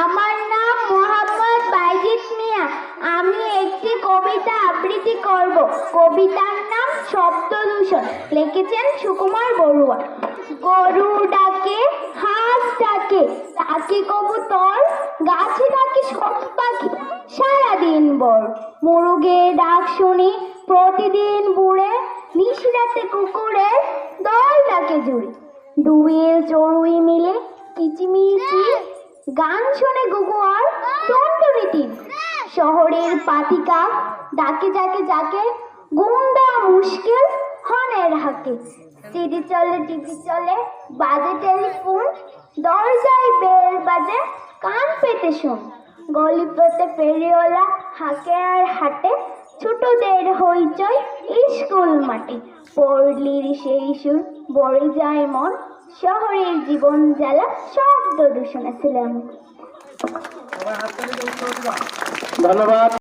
আমার নাম মোহাম্মদ বাইজিদ মিয়া। আমি একটি কবিতা আবৃত্তি করব। কবিতার নাম শব্দ দূষণ, লিখেছেন সুকুমার বড়ুয়া। গরু ডাকে, হাঁস ডাকে, ডাকে কবুতর, গাছে ডাকে সব পাখি সারাদিন ভর। মুরগের ডাক শুনি প্রতিদিন ভোরে, নিশিরাতে কুকুরের দল ডাকে জুড়ে। ডুবিয়ে চড়ুই মিলে কিচিমিচি গান শোনে গুগু আর টুনটুনি। শহরের পাতিকা ডাকে যাকে যাকে, গুন্ডা মুশকিল হনের হাকে। সিডি চলে, টিভি চলে, বাজে টেলিফোন, দরজায় বেল বাজে, কান পেতে শোন। গলি পেতে ফেরিওয়ালা হাঁকে আর হাঁটে, ছোটদের হইচই স্কুল মাঠে। পড়লির সেই সুর বড়ে যায় মন, শহরের জীবন জ্বালা শব্দ দূষণ। ছিলাম। ধন্যবাদ।